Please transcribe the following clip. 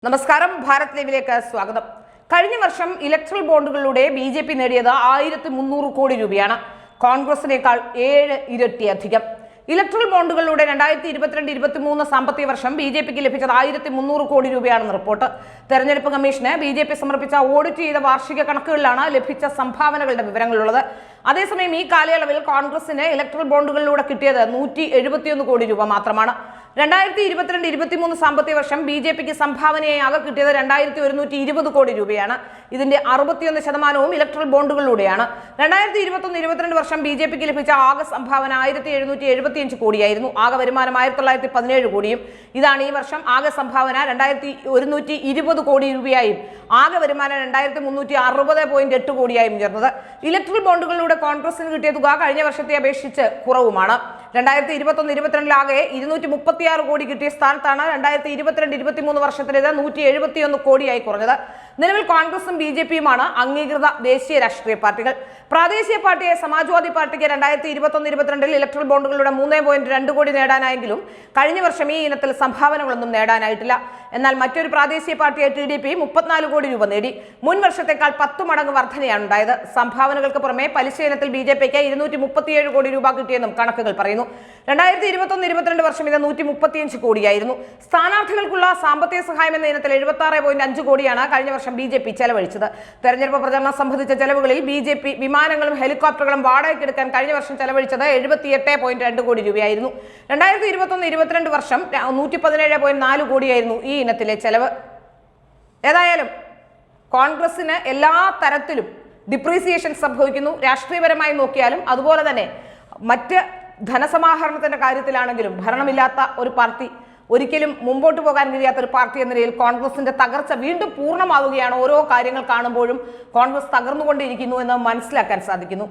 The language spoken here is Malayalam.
നമസ്കാരം, ഭാരത് ലൈവിലേക്ക് സ്വാഗതം. കഴിഞ്ഞ വർഷം ഇലക്ട്രൽ ബോണ്ടുകളിലൂടെ ബി.ജെ.പി. നേടിയത് 1300 കോടി രൂപയാണ്. കോൺഗ്രസിനേക്കാൾ 7 ഇരട്ടി അധികം. ഇലക്ട്രൽ ബോണ്ടുകളിലൂടെ 2022-23 സാമ്പത്തിക വർഷം ബി.ജെ.പിക്ക് ലഭിച്ചത് 1300 കോടി രൂപയാണെന്ന് റിപ്പോർട്ട്. തെരഞ്ഞെടുപ്പ് കമ്മീഷന് ബി.ജെ.പി. സമർപ്പിച്ച ഓഡിറ്റ് ചെയ്ത വാർഷിക കണക്കുകളിലാണ് ലഭിച്ച സംഭാവനകളുടെ വിവരങ്ങളുള്ളത്. അതേസമയം ഈ കാലയളവിൽ കോൺഗ്രസിന് ഇലക്ട്രൽ ബോണ്ടുകളിലൂടെ കിട്ടിയത് 171 കോടി രൂപ മാത്രമാണ്. 2022-23 സാമ്പത്തിക വർഷം ബി.ജെ.പിക്ക് സംഭാവനയായി ആകെ കിട്ടിയത് 2120 കോടി രൂപയാണ്. ഇതിന്റെ 61% ഇലക്ട്രൽ ബോണ്ടുകളിലൂടെയാണ്. 2021-22 വർഷം ബി.ജെ.പിക്ക് ലഭിച്ച ആകെ സംഭാവന 1775 കോടിയായിരുന്നു. ആകെ വരുമാനം 1917 കോടിയും. ഇതാണ് ഈ വർഷം ആകെ സംഭാവന 2120 കോടി രൂപയായും ആകെ വരുമാനം 2360.8 കോടിയായും ഉയർന്നത്. ഇലക്ട്രൽ ബോണ്ടുകളിലൂടെ കോൺഗ്രസിന് കിട്ടിയ തുക കഴിഞ്ഞ വർഷത്തെ അപേക്ഷിച്ച് കുറവുമാണ്. 2021-22 ആകെ 236 കോടി കിട്ടിയ സ്ഥാനത്താണ് 2022-23 വർഷത്തിലേത് 171 കോടിയായി കുറഞ്ഞത്. നിലവിൽ കോൺഗ്രസും ബി.ജെ.പിയുമാണ് അംഗീകൃത ദേശീയ രാഷ്ട്രീയ പാർട്ടികൾ. പ്രാദേശിക പാർട്ടിയായ സമാജ്വാദി പാർട്ടിക്ക് 2021-22 ഇലക്ട്രൽ ബോണ്ടുകളുടെ 3.2 കോടി നേടാനായെങ്കിലും കഴിഞ്ഞ വർഷം ഈ ഇനത്തിൽ സംഭാവനകളൊന്നും നേടാനായിട്ടില്ല. എന്നാൽ മറ്റൊരു പ്രാദേശിക പാർട്ടിയായ ടി.ഡി.പി 34 കോടി രൂപ നേടി. മുൻ വർഷത്തേക്കാൾ 10 മടങ്ങ് വർധനയാണ് ഉണ്ടായത്. സംഭാവനകൾക്ക് പുറമെ പലിശ ഇനത്തിൽ ബി.ജെ.പിക്ക് 237 കോടി രൂപ കിട്ടിയെന്നും കണക്കുകൾ പറയുന്നു. 2021-22 വർഷം ഇത് 135 കോടിയായിരുന്നു. സ്ഥാനാർത്ഥികൾക്കുള്ള സാമ്പത്തിക സഹായം എന്ന ഇനത്തിൽ 76.5 കോടിയാണ് കഴിഞ്ഞ വർഷം ബി.ജെ.പി. ചെലവഴിച്ചത്. തെരഞ്ഞെടുപ്പ് പ്രചരണം സംബന്ധിച്ച ചെലവുകളിൽ ബി.ജെ.പി. വിമാനങ്ങളും ഹെലികോപ്റ്ററുകളും വാടകയ്ക്കെടുക്കാൻ കഴിഞ്ഞ വർഷം ചെലവഴിച്ചത് 78.2 കോടി രൂപയായിരുന്നു. 2021-22 വർഷം 117.4 കോടിയായിരുന്നു ഈ ഇനത്തിലെ ചെലവ്. ഏതായാലും കോൺഗ്രസിന് എല്ലാ തരത്തിലും ഡിപ്രീസിയേഷൻ സംഭവിക്കുന്നു. രാഷ്ട്രീയപരമായി നോക്കിയാലും അതുപോലെ തന്നെ മറ്റ് ധനസമാഹരണത്തിന്റെ കാര്യത്തിലാണെങ്കിലും ഭരണമില്ലാത്ത ഒരു പാർട്ടി, ഒരിക്കലും മുമ്പോട്ട് പോകാൻ കഴിയാത്ത ഒരു പാർട്ടി എന്ന നിലയിൽ കോൺഗ്രസിന്റെ തകർച്ച വീണ്ടും പൂർണ്ണമാവുകയാണ്. ഓരോ കാര്യങ്ങൾ കാണുമ്പോഴും കോൺഗ്രസ് തകർന്നുകൊണ്ടിരിക്കുന്നു എന്ന് മനസ്സിലാക്കാൻ സാധിക്കുന്നു.